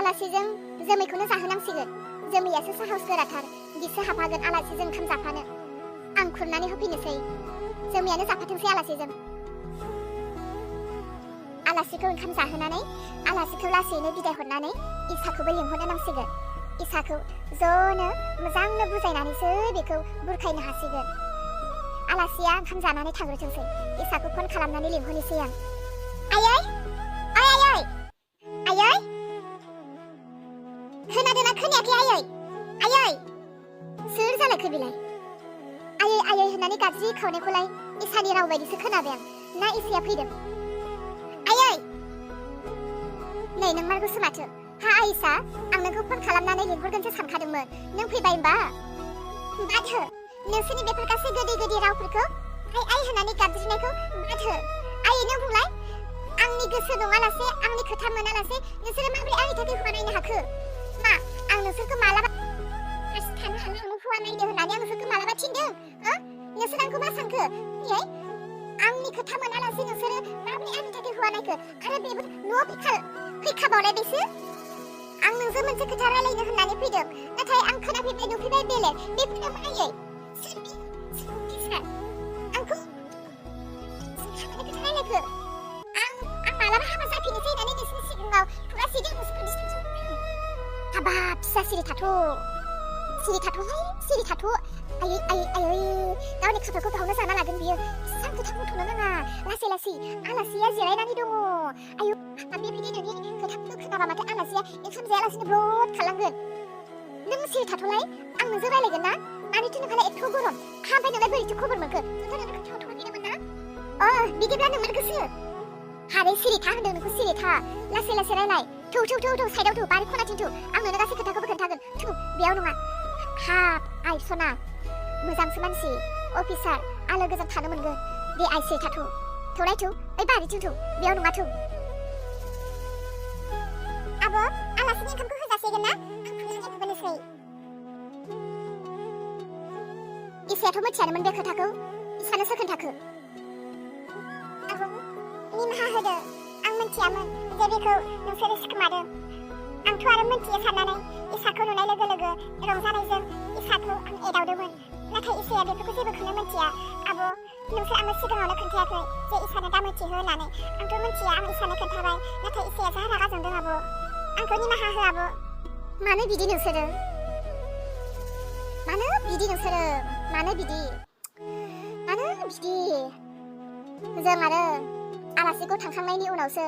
आलासिजों जोमैखौनो जाहोनांसिगोन। जोमैयासो साहस गोराथार, बिसो हाबफागोन आलासिजों ओंखाम जाफानो। आं खुरनानै होफैनोसै, जोमैयानो जाफाथोंसै आलासिजों। आलासिखौ ओंखाम जाहोनानै आलासिखौ लासैनो बिदाय हरनानै इसाखौबो लिंहरनो नांसिगोन। इसाखौ ज'नो मोजांनो बुजायनानैसो बेखौ बुरखायनो हासिगोन। आलासिया ओंखाम जानानै थांग्रोथोंसै, इसाखौ फन खालामनानै लिंहरनोसै आं। आयै आयै आयै खोनादोंना खोनायाखै आयै आयै सोर जालायखो बेलाय? आयै आयै होननानै गाज्रि खावनायखौलाय इसानि राव बायदिसो खोनाबाय आं। ना इसाया फैदों? आयै नै नों मारगौसो माथो। हा आइसा, आं नोंखौ फन खालामनानै लिंहरगोनसो सानखादोंमोन। नों फैबाय होमबा? बादहो, नोंसोरनि बेफोर गासै गोदै गोदै रावफोरखौ आइ आइ होननानै गाबज्रिनायखौ बादहो। आयै नों बुंलाय, आंनि गोसो नङालासे, आंनि खोथा मोनालासे नोंसोरो माबोरै आंनि थाखाय हौवा नायनो हाखो? मा आं नोंसोरखौ मालाबा हारसिं थानो हाला आंनो हौवा नायदो होननानै आं नोंसोरखौ मालाबा थिनदों? नोंसोर आंखौ मा सानखो? आंनि खोथा मोनालासे नोंसोरो माबोरै आंनि थाखाय हौवा नायखो? आरो बेबो न'आव फैखाबावलायबायसो? आं नोंजों मोनसे खोथा रायलायनो होननानै फैदों, नाथाय आं खोनाफैबाय नुफैबाय बेलेग। बेफोर मा आयै? आंखौ खोथा रायलायखो? आं मालाबा हाबा जाफिननोसै होननानै नोंसोरनि सिगाङाव खुगा सिदों, नोंसोरखौ डिस्टार्ब खालामदों। हाबाब फिसा सिरि थाथ'हाय, सिरि थाथ'। आयै गावनि खाफालखौ गावनो जाना लागोन बियो। एसेबां खोथा बुंथ'नो नाङा, लासै लासै। आलासिया जिरायनानै दङ। आयौ बेबायदि नोंनि खोथाफोरखौ खोनाबा माथो आलासिया ओंखाम जायालासिनो ब्लद खालामगोन। नों सिरि थाथ'लाय, आं नोंजों रायलायगोन ना? मानोथो नोंहालाय एथ' गरम? ओमफ्राय नोंलाय बोरैथो खबर मोनखो? नोंथ' नोंनि खोथायाव थांफिनोमोन ना? बिदिब्ला नोंमार गोसो। हारे सिरि था होनदों नोंखौ, सिरि था। लासै लासै रायलाय। थौ साइडआव थौ, बारि खनाथिं थौ। आं नोंनो गासै खोथाखौबो खोन्थागोन। थौ, बेयाव नङा। हाब आइ सना, मोजांसो मानसि, अफिसार, आलो गोजोन थानो मोनगोन। दे आइ सिरि थाथ'। थौलाय थौ, ओइ बारिथिं थौ, बेयाव नङा थौ। आब' आलासिनि ओंखामखौ होजासिगोन ना? आं खुरनानै होबोनोसै। इसायाथ' मिथियानोमोन बे खोथाखौ, इसानोसो खोन्थाखो। आब' निमाहा होदो, आं मिथियामोन जे बेखौ नोंसोरो सिखोमादों। आंथ' आरो मिथियो साननानै इसाखौ नुनाय लोगो लोगो रंजानायजों इसाखौ आं एदावदोंमोन। नाथाय इसाया बेफोरखौ जेबोखौनो मिथिया। आब' नोंसोर आंनो सिगाङावनो खोन्थायाखै जे इसानो दा मिथिहो होननानै। आंथ' मिथिया, आं इसानो खोन्थाबाय। नाथाय इसाया जा रागा जोंदों आब'। आंखौ निमाहा हो आब'। मानो बिदि नोंसोरो? मानो बिदि? जों आरो आलासिखौ थांखांनायनि उनावसो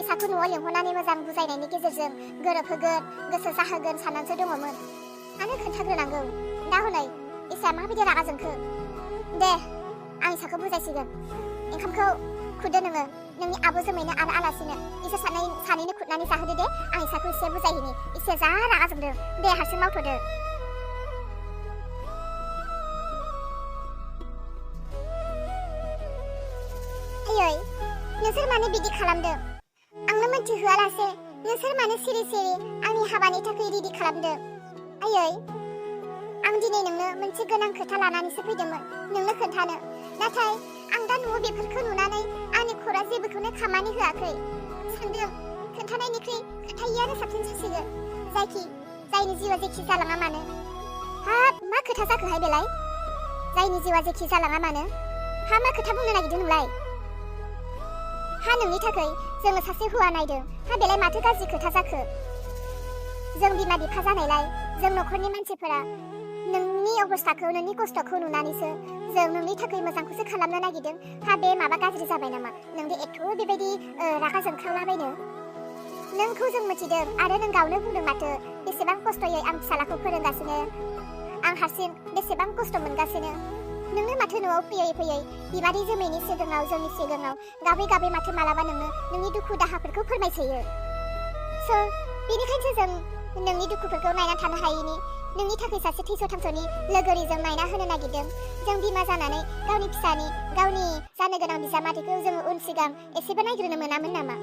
इसाखौ न'आव लिंहरनानै मोजां बुजायनायनि गेजेरजों गोरोबहोगोन, गोसो जाहोगोन साननानैसो दङमोन। मानो खोन्थाग्रोनांगौ? दा हनै इसाया माबायदि रागा जोंखो? दे आं इसाखौ बुजायसिगोन। ओंखामखौ खुरदो नोङो, नोंनि आब' जोमैनो आरो आलासिनो। इसोर सानैनो खुरनानै जाहोदो दे। आं इसाखौ एसे बुजायहैनि। इसाया जा रागा जोंदों। दे हारसिं मावथ'दो। आयै नोंसोर मानो बिदि खालामदों? आंनो मिन्थिहोआलासे नोंसोर मानो सिरि सिरि आंनि हाबानि थाखाय रेडि खालामदों? आयै आं दिनै नोंनो मोनसे गोनां खोथा लानानैसो फैदोंमोन, नोंनो खोन्थानो। नाथाय आं दा न'आव बेफोरखौ नुनानै आंनि खर'आ जेबोखौनो खामानि होआखै। सानदों खोन्थानायनिख्रुइ खोन्थायैयानो साबसिन जासिगोन। जायनि जिउआ जेखि जालाङा मानो। हाब मा खोथा जाखोहाय बेलाय? जायनि जिउआ जेखि जालाङा मानो? हा मा खोथा बुंनो नागिरदों नोंलाय? हा नोंनि थाखाय जोङो सासे हौवा नायदों। हा बेलाय माथो गाज्रि खोथा जाखो? जों बिमा बिफा जानायलाय जों न'खरनि मानसिफोरा नोंनि अबस्थाखौ, नोंनि खस्थ'खौ नुनानैसो जों नोंनि थाखाय मोजांखौसो खालामनो नागिरदों। हा बे माबा गाज्रि जाबाय नामा? नोंदो एथ' बेबायदि रागा जोंख्रावलाबायनो? नोंखौ जों मिथिदों आरो नों गावनो बुंदों माथो बेसेबां खस्थ'यै आं फिसालाखौ फोरोंगासिनो। आं हारसिं बेसेबां खस्थ' मोनगासिनो। नोंनो माथो न'आव फैयै बिमादै जोमैनि सिगाङाव, जोंनि सिगाङाव गाबै माथो मालाबा नोंनि दुखु दाहाफोरखौ फोरमायसोयो। बेनिखायनो जों नोंनि दुखुफोरखौ नायना थानो हायैनि नोंनि थाखाय सासे थैस' थांस'नि लोगोरिजों नायना होनो नागिरदों। जों बिमा जानानै गावनि फिसानि, गावनि जानो गोनां बिजामादैखौ जोङो उन सिगां एसेबो नायग्रोनो मोनामोन नामा?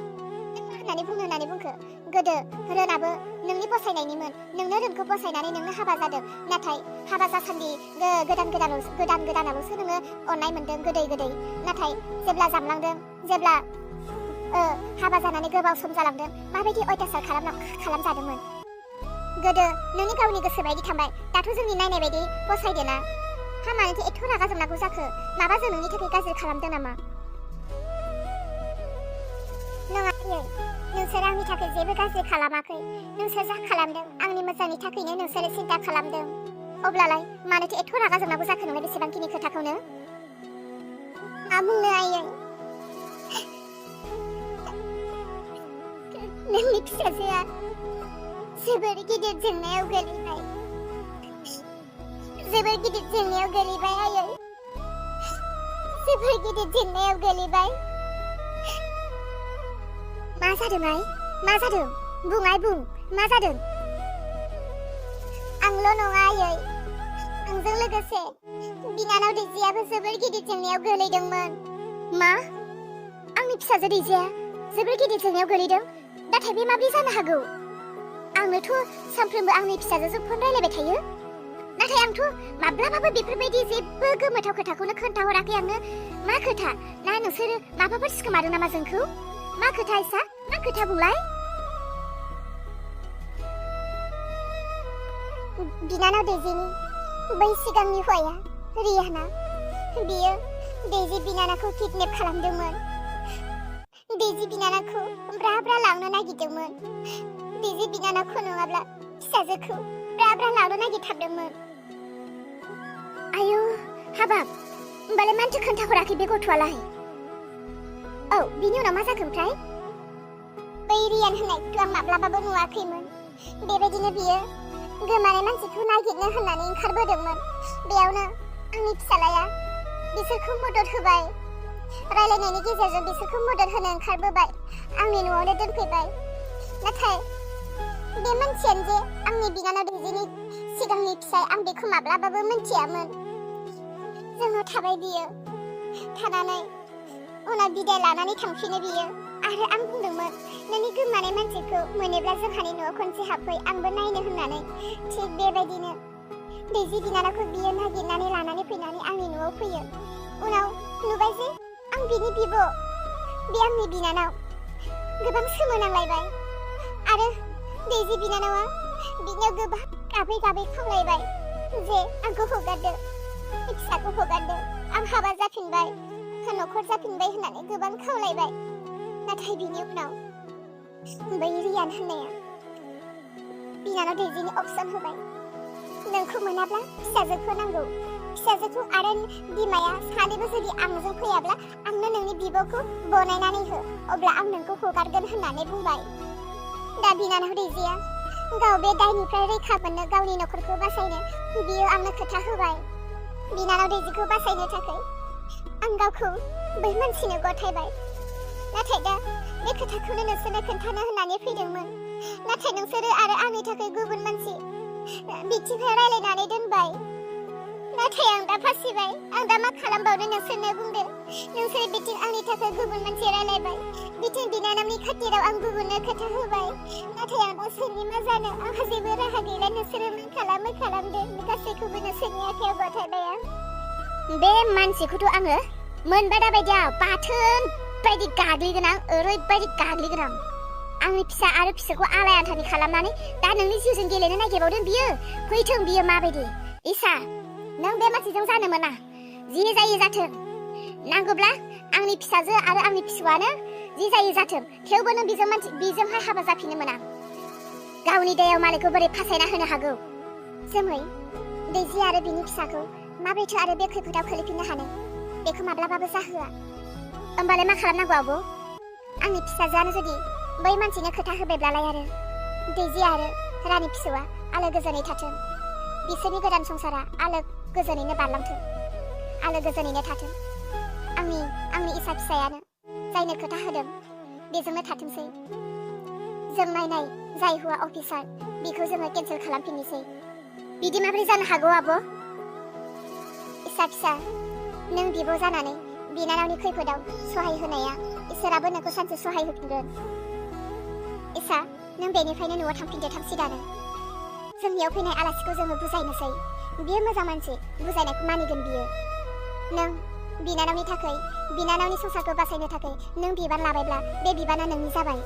नों मा होननानै बुंखो? गोदो रोनाबो नोंनि फसायनायनिमोन। नोंनो रोनखौ फसायनानै नोंनो हाबा जादों। नाथाय हाबा जासान्दि गोदानाल'सो नोङो अननाय मोनदों, गोदै। नाथाय जेब्ला जामलांदों, जेब्ला हाबा जानानै गोबाव सम जालांदों माबायदि अयथासार खालामजादोंमोन गोदो नोंनि गावनि गोसो बायदि थांबाय दाथ' जोंनि नायनाय बायदि फसायदो ना मानोथो एथ' रागा जोंनांगौ जाखो माबा जों नोंनि थाखाय गाज्रि खालामदों नामा नङा नोंसोर आंनि थाखाय जेबो गाज्रि खालामाखै नोंसोर जा खालामदों आंनि मोजांनि थाखायनो नोंसोरो सिन्था खालामदों अब्लालाय मानोथो एथ' रागा जोंनांगौ जाखो नोंलाय बेसेबांखिनि खोथाखौनो मा बुंनो आयै नोंनि फिसाजोआ जोबोर गिदिर जेंनायाव गोलैबाय आयै जोबोर गिदिर जेंनायाव गोलैबाय मा जादों आइ मा जादों बुं मा जादों आंल' नङा आयै आंजों लोगोसे बिनानाव दैजियाबो जोबोर गिदिर जेंनायाव गोलैदोंमोन मा आंनि फिसाजो दैजिया जोबोर गिदिर जेंनायाव गोलैदों नाथाय बे माब्रै जानो हागौ आंनोथ' सानफ्रोमबो आंनि फिसाजोजों फन रायलायबाय थायो नाथाय आंथ' माब्लाबाबो बेफोरबायदि जेबो गोमोथाव खोथाखौनो खोन्थाहराखै आंनो मा खोथा ना नोंसोरो माबाफोर सिखोमादों नामा जोंखौ मा खोथा इसा मा खोथा बुंलाय बिनानाव दैजिनि बै सिगांनि हौवाया रियाना बियो दैजि बिनानावखौ किडनेप खालामदोंमोन दैजि बिनानावखौ ब्रा ब्रा लांनो नागिरदोंमोन दैजि बिनानावखौ नङाब्ला फिसाजोखौ ब्रा ब्रा लांनो नागिरथारदोंमोन आयौ हाबाब होमबालाय मानोथो खोन्थाहराखै बे गथ'आलाय औ बिनि उनाव मा जाखो ओमफ्राय बै रियान होननायखौ आं माब्लाबाबो नुवाखैमोन बेबायदिनो बियो गोमानाय मानसिखौ नागिरनो होननानै ओंखारबोदोंमोन बेयावनो आंनि फिसालाया बिसोरखौ मदद होबाय रायलायनायनि गेजेरजों बिसोरखौ मदद होनो ओंखारबोबाय आंनि न'आवनो दोनफैबाय नाथाय बे मानसियानो जे आंनि बिनानाव दैजिनि सिगांनि फिसाय आं बेखौ माब्लाबाबो मिन्थियामोन जोंनाव थाबाय बियो थानानै उनाव बिदाय लानानै थांफिनो बियो आरो आं बुंदोंमोन नोंनि गोमानाय मानसिखौ मोनोब्ला जोंहानि न'आव खनसे हाबफै आंबो नायनो होननानै थिग बेबायदिनो दैजि बिनानावखौ बियो नागिरनानै लानानै फैनानै आंनि न'आव फैयो उनाव नुबाय जे आं बिनि बिब' बे आंनि बिनानाव गोबां सोमोनांलायबाय आरो दैजि बिनानावा बिनियाव गोबां गाबै खावलायबाय जे आंखौ हगारदो फिसाखौ हगारदो आं हाबा जाफिनबाय न'खर जाफिनबाय होननानै गोबां खावलायबाय नाथाय बिनि उनाव बै रियान होननाया बिनानाव दैजिनि अपसन होबाय नोंखौ मोनाब्ला फिसाजोखौ नांगौ फिसाजोखौ आरो बिमाया सानैबो जुदि आंजों फैयाब्ला आंनो नोंनि बिब'खौ बनायनानै हो अब्ला आं नोंखौ हगारगोन होननानै बुंबाय दा बिनानाव दैजिया गाव बे दायनिफ्राय रैखा मोननो गावनि न'खरखौ बासायनो बियो आंनो खोथा होबाय बिनानाव दैजिखौ बासायनो थाखाय आं गावखौ बै मानसिनो गथायबाय नाथाय दा बे खोथाखौनो नोंसोरनो खोन्थानो होननानै फैदोंमोन नाथाय नोंसोरो आरो आंनि थाखाय गुबुन मानसि बिथिंहाय रायलायनानै दोनबाय नाथाय आं दा फासिबाय आं दा मा खालामबावनो नोंसोरनो बुंदो नोंसोर बिथिं आंनि थाखाय गुबुन मानसि रायलायबाय बिथिं बिनानावनि खाथिराव आं गुबुननो खोथा होबाय नाथाय आं नोंसोरनि मा जानो आंहा जेबो राहा गैला नोंसोरो मा खालामो खालामदो गासैखौबो नोंसोरनि आखायाव गथायबाय आं बे मानसिखौथ' आङो मोनबा दाबायदियाव बाथोन बायदि गाग्लिगोन आं ओरैबायदि गाग्लिगोन आं आंनि फिसा आरो फिसौखौ आलाय आथानि खालामनानै दा नोंनि जिउजों गेलेनो नागिरबावदों बियो फैथों बियो माबायदि इसा नों बे मानसिजों जानो मोना जि जायो जाथों नांगौब्ला आंनि फिसाजो आरो आंनि फिसौआनो जि जायो जाथों थेवबो नों बिजोंहाय हाबा जाफिननो मोना गावनि दायाव मालायखौ बोरै फासायना होनो हागौ जोमै दैजि आरो बिनि फिसाखौ माबोरैथो आरो बे खैफोदाव खोलैफिननो हानो बेखौ माब्लाबाबो जाहोआ होमबालाय मा खालामनांगौ आबौ आंनि फिसाजोआनो जुदि बै मानसिनो खोथा होबायब्लालाय आरो दैजि आरो रानि फिसौआ आलो गोजोनै थाथों बिसोरनि गोदान संसारा आलो गोजोनैनो बारलांथों आलो गोजोनैनो थाथों आंनि इसा फिसायानो जायनो खोथा होदों बेजोंनो थाथोंसै जों नायनाय जाय हौवा अफिसार बेखौ जोङो केन्सेल खालामफिननोसै बिदि माबोरै जानो हागौ आब' इसा फिसा नों बिब' जानानै बिनानावनि खैफोदाव सहाय होनाया इसोराबो नोंखौ सानसे सहाय होफिनगोन इसा नों बेनिफ्रायनो न'आव थांफिनदो थांसिदानो जोंनियाव फैनाय आलासिखौ जोङो बुजायनोसै बियो मोजां मानसि बुजायनायखौ मानिगोन बियो नों बिनानावनि थाखाय बिनानावनि संसारखौ बासायनो थाखाय नों बिबान लाबायब्ला बे बिबाना नोंनि जाबाय।